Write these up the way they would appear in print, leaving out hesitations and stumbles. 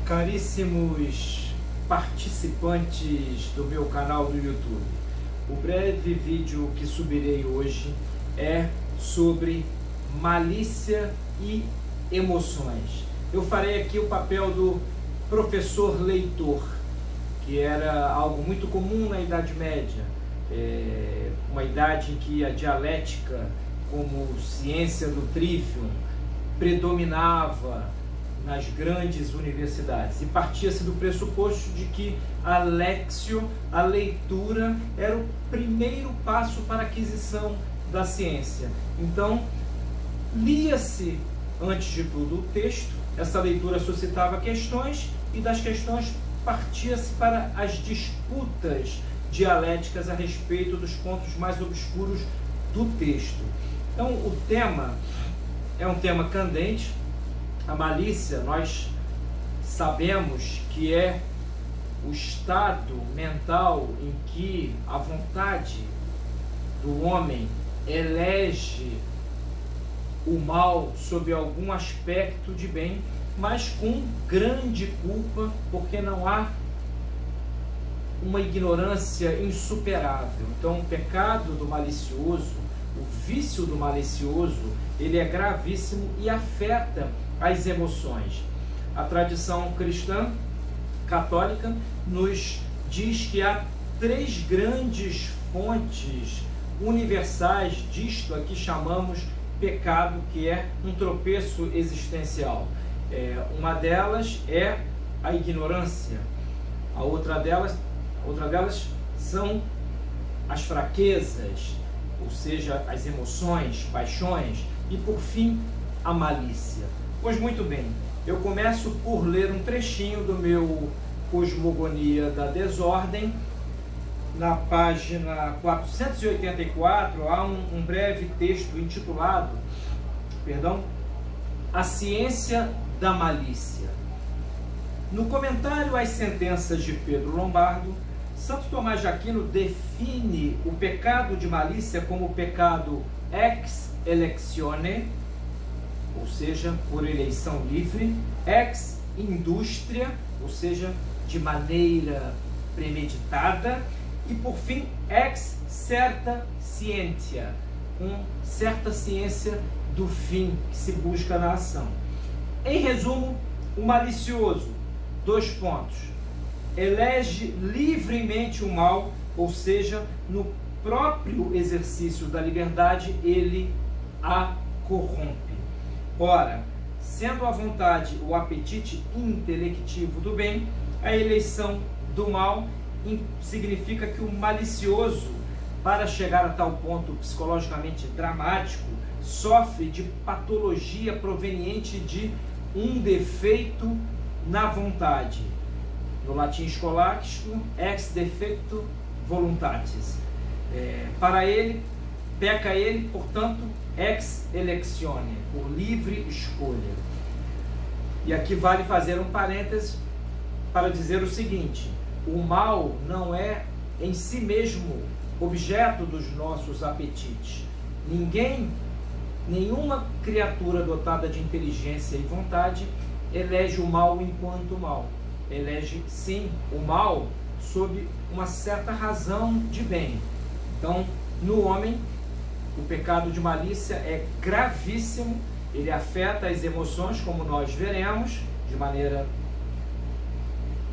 Caríssimos participantes do meu canal do YouTube, o breve vídeo que subirei hoje é sobre malícia e emoções. Eu farei aqui o papel do professor leitor, que era algo muito comum na Idade Média, uma idade em que a dialética, como ciência do trivium, predominava nas grandes universidades, e partia-se do pressuposto de que a lexio, a leitura, era o primeiro passo para a aquisição da ciência. Então, lia-se antes de tudo o texto, essa leitura suscitava questões, e das questões partia-se para as disputas dialéticas a respeito dos pontos mais obscuros do texto. Então, o tema é um tema candente. A malícia, nós sabemos que é o estado mental em que a vontade do homem elege o mal sob algum aspecto de bem, mas com grande culpa, porque não há uma ignorância insuperável. Então, o pecado do malicioso, o vício do malicioso, ele é gravíssimo e afeta as emoções. A tradição cristã católica nos diz que há três grandes fontes universais disto a que chamamos pecado, que é um tropeço existencial. Uma delas é a ignorância, a outra delas são as fraquezas, ou seja, as emoções, paixões, e por fim a malícia. Pois muito bem, eu começo por ler um trechinho do meu Cosmogonia da Desordem. Na página 484 há um breve texto intitulado, A Ciência da Malícia. No comentário às sentenças de Pedro Lombardo, Santo Tomás de Aquino define o pecado de malícia como o pecado ex electione, ou seja, por eleição livre, ex industria, ou seja, de maneira premeditada, e por fim, ex certa scientia, com certa ciência do fim que se busca na ação. Em resumo, o malicioso, dois pontos, elege livremente o mal, ou seja, no próprio exercício da liberdade, ele a corrompe. Ora, sendo a vontade o apetite intelectivo do bem, a eleição do mal significa que o malicioso, para chegar a tal ponto psicologicamente dramático, sofre de patologia proveniente de um defeito na vontade. No latim escolástico, ex defecto voluntatis. Para ele, peca ele, portanto, ex electione, por livre escolha. E aqui vale fazer um parêntese para dizer o seguinte: o mal não é em si mesmo objeto dos nossos apetites. Nenhuma criatura dotada de inteligência e vontade elege o mal enquanto mal. Elege sim o mal sob uma certa razão de bem. Então, no homem, o pecado de malícia é gravíssimo, ele afeta as emoções, como nós veremos, de maneira,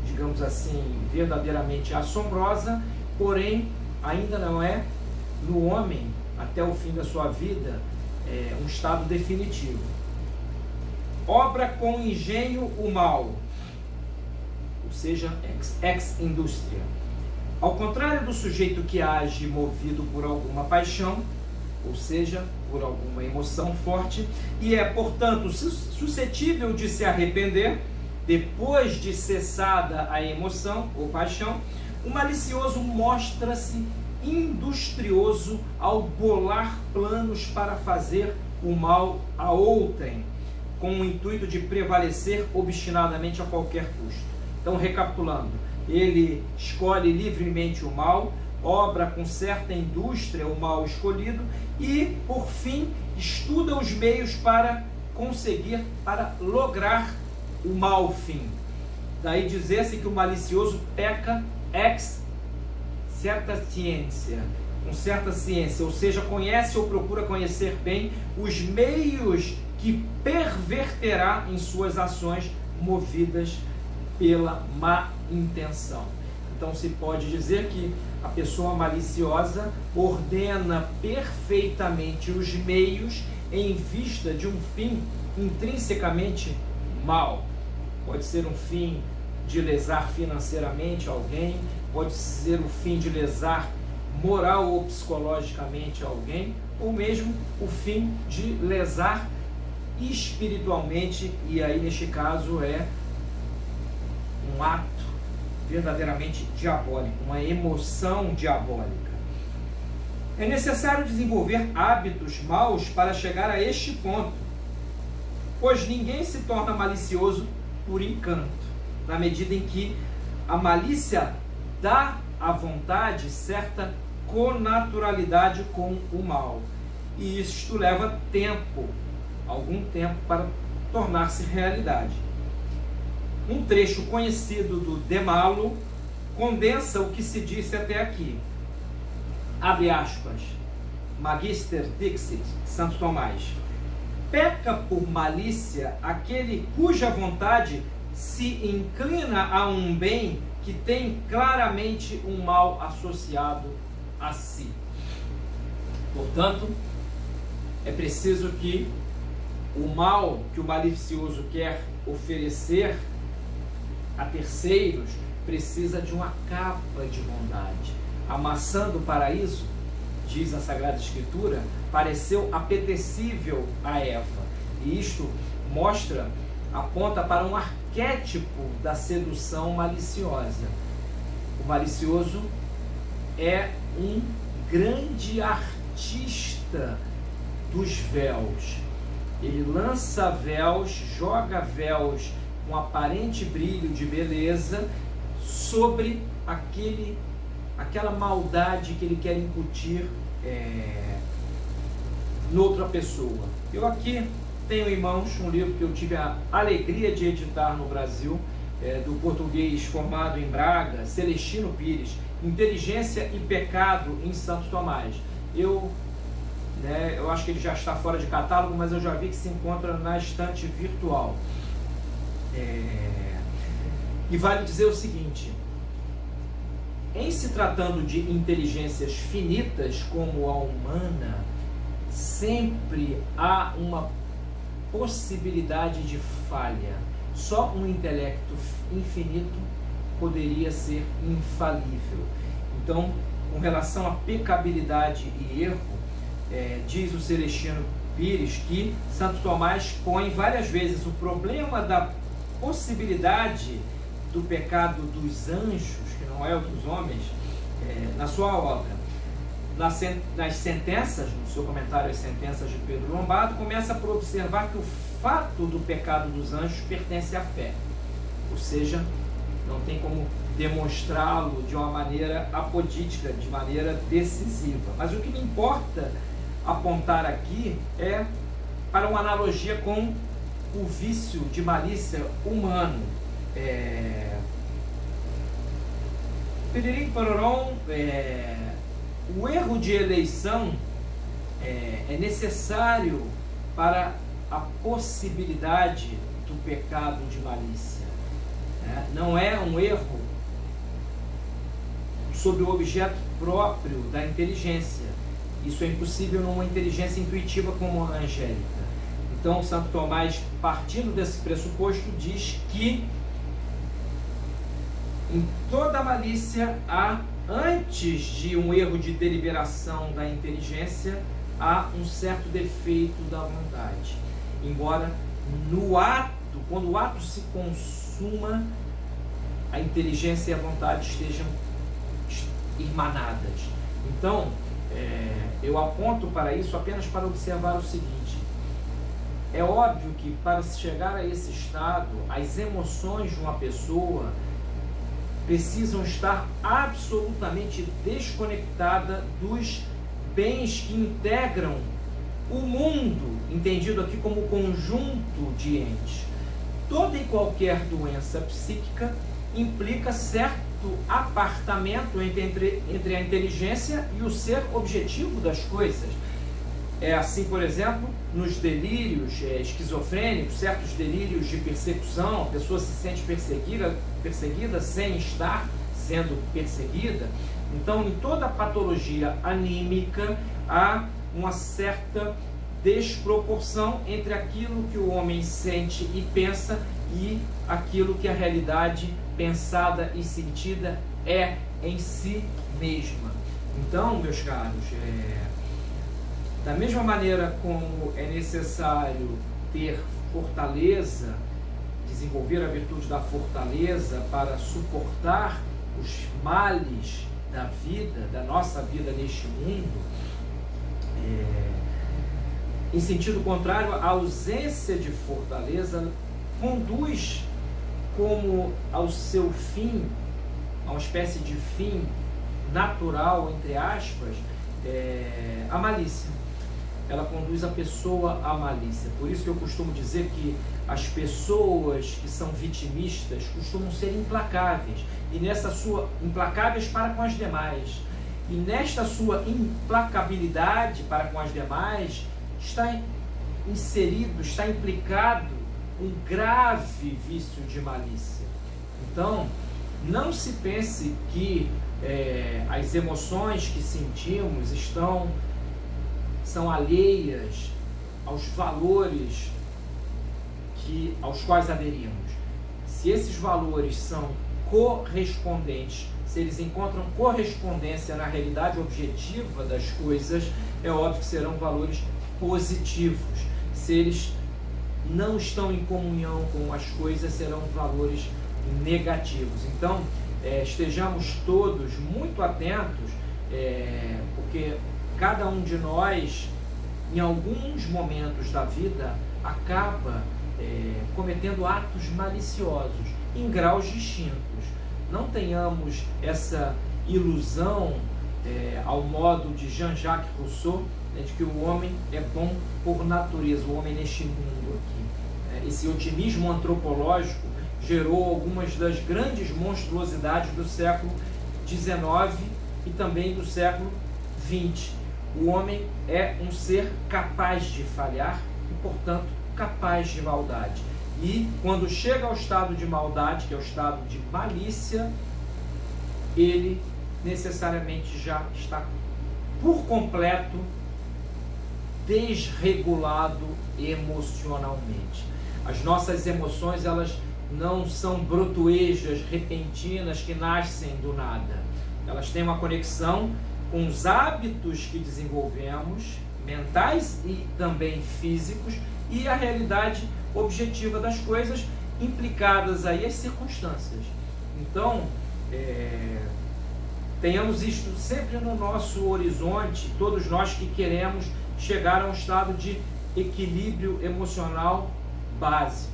digamos assim, verdadeiramente assombrosa, porém, ainda não é no homem, até o fim da sua vida, um estado definitivo. Obra com engenho o mal, ou seja, ex industria. Ao contrário do sujeito que age movido por alguma paixão, ou seja, por alguma emoção forte, e é, portanto, suscetível de se arrepender depois de cessada a emoção ou paixão, o malicioso mostra-se industrioso ao bolar planos para fazer o mal a outrem, com o intuito de prevalecer obstinadamente a qualquer custo. Então, recapitulando, ele escolhe livremente o mal, obra com certa indústria o mal escolhido e, por fim, estuda os meios para conseguir, para lograr o mau fim. Daí dizer-se que o malicioso peca ex certa ciência, com certa ciência, ou seja, conhece ou procura conhecer bem os meios que perverterá em suas ações movidas pela má intenção. Então se pode dizer que a pessoa maliciosa ordena perfeitamente os meios em vista de um fim intrinsecamente mau. Pode ser um fim de lesar financeiramente alguém, pode ser o fim de lesar moral ou psicologicamente alguém, ou mesmo o fim de lesar espiritualmente, e aí neste caso é um ato verdadeiramente diabólico, uma emoção diabólica. É necessário desenvolver hábitos maus para chegar a este ponto, pois ninguém se torna malicioso por encanto, na medida em que a malícia dá à vontade certa connaturalidade com o mal, e isto leva tempo, algum tempo, para tornar-se realidade. Um trecho conhecido do De Malo condensa o que se disse até aqui. Abre aspas. Magister Dixit, Santo Tomás. Peca por malícia aquele cuja vontade se inclina a um bem que tem claramente um mal associado a si. Portanto, é preciso que o mal que o malicioso quer oferecer a terceiros precisa de uma capa de bondade. A maçã do paraíso, diz a Sagrada Escritura, pareceu apetecível a Eva. E isto aponta para um arquétipo da sedução maliciosa. O malicioso é um grande artista dos véus. Ele lança véus, joga véus com aparente brilho de beleza sobre aquela maldade que ele quer incutir noutra pessoa. Eu aqui tenho em mãos um livro que eu tive a alegria de editar no Brasil, do português formado em Braga, Celestino Pires, Inteligência e Pecado em Santo Tomás. Eu acho que ele já está fora de catálogo, mas eu já vi que se encontra na estante virtual. E vale dizer o seguinte: em se tratando de inteligências finitas como a humana, sempre há uma possibilidade de falha. Só um intelecto infinito poderia ser infalível. Então, com relação à pecabilidade e erro, diz o Celestino Pires que Santo Tomás põe várias vezes o problema da possibilidade do pecado dos anjos, que não é o dos homens, na sua obra. Nas sentenças, no seu comentário às sentenças de Pedro Lombardo, começa por observar que o fato do pecado dos anjos pertence à fé, ou seja, não tem como demonstrá-lo de uma maneira apodítica, de maneira decisiva. Mas o que me importa apontar aqui é para uma analogia com o vício de malícia humano. O erro de eleição é necessário para a possibilidade do pecado de malícia. Não é um erro sobre o objeto próprio da inteligência. Isso é impossível numa inteligência intuitiva como a angélica. Então, Santo Tomás, partindo desse pressuposto, diz que em toda malícia há, antes de um erro de deliberação da inteligência, há um certo defeito da vontade. Embora no ato, quando o ato se consuma, a inteligência e a vontade estejam irmanadas. Então, eu aponto para isso apenas para observar o seguinte: é óbvio que para se chegar a esse estado, as emoções de uma pessoa precisam estar absolutamente desconectadas dos bens que integram o mundo, entendido aqui como conjunto de entes. toda e qualquer doença psíquica implica certo apartamento entre a inteligência e o ser objetivo das coisas. É assim, por exemplo, nos delírios esquizofrênicos, certos delírios de persecução, a pessoa se sente perseguida sem estar sendo perseguida. Então, em toda patologia anímica, há uma certa desproporção entre aquilo que o homem sente e pensa e aquilo que a realidade pensada e sentida é em si mesma. Então, meus caros, da mesma maneira como é necessário ter fortaleza, desenvolver a virtude da fortaleza para suportar os males da vida, da nossa vida neste mundo, em sentido contrário, a ausência de fortaleza conduz como ao seu fim, a uma espécie de fim natural, entre aspas, a malícia. Ela conduz a pessoa à malícia. Por isso que eu costumo dizer que as pessoas que são vitimistas costumam ser implacáveis, e nessa sua implacáveis para com as demais. E nesta sua implacabilidade para com as demais está inserido, está implicado um grave vício de malícia. Então, não se pense que as emoções que sentimos são alheias aos valores aos quais aderimos. Se esses valores são correspondentes, se eles encontram correspondência na realidade objetiva das coisas, é óbvio que serão valores positivos. Se eles não estão em comunhão com as coisas, serão valores negativos. Então, estejamos todos muito atentos, porque cada um de nós, em alguns momentos da vida, acaba cometendo atos maliciosos em graus distintos. Não tenhamos essa ilusão, ao modo de Jean-Jacques Rousseau, de que o homem é bom por natureza, o homem neste mundo aqui. Esse otimismo antropológico gerou algumas das grandes monstruosidades do século XIX e também do século XX. O homem é um ser capaz de falhar e, portanto, capaz de maldade. E quando chega ao estado de maldade, que é o estado de malícia, ele necessariamente já está por completo desregulado emocionalmente. As nossas emoções, elas não são brotoejas repentinas que nascem do nada. Elas têm uma conexão com os hábitos que desenvolvemos, mentais e também físicos, e a realidade objetiva das coisas, implicadas aí as circunstâncias. Então, tenhamos isto sempre no nosso horizonte, todos nós que queremos chegar a um estado de equilíbrio emocional básico.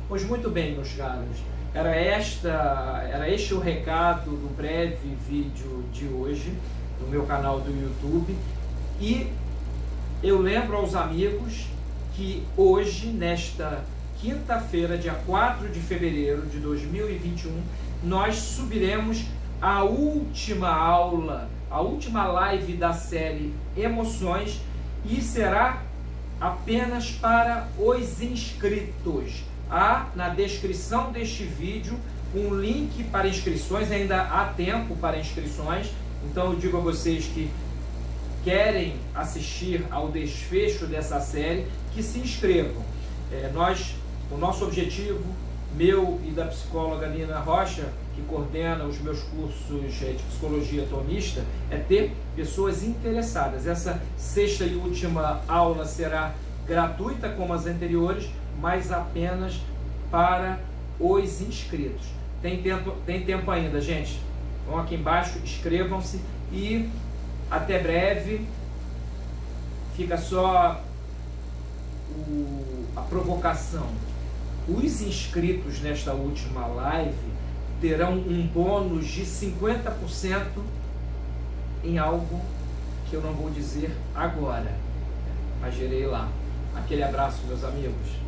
Pois muito bem, meus caros, era este o recado do breve vídeo de hoje, no meu canal do YouTube, e eu lembro aos amigos que hoje, nesta quinta-feira, dia 4 de fevereiro de 2021, nós subiremos a última aula, a última live da série Emoções, e será apenas para os inscritos. Há na descrição deste vídeo um link para inscrições, ainda há tempo para inscrições, então eu digo a vocês que querem assistir ao desfecho dessa série, que se inscrevam. O nosso objetivo, meu e da psicóloga Nina Rocha, que coordena os meus cursos de psicologia atomista, é ter pessoas interessadas. Essa sexta e última aula será gratuita, como as anteriores, mas apenas para os inscritos. Tem tempo ainda, gente. Vão aqui embaixo, inscrevam-se e até breve. Fica só a provocação. Os inscritos nesta última live terão um bônus de 50% em algo que eu não vou dizer agora, mas direi lá. Aquele abraço, meus amigos.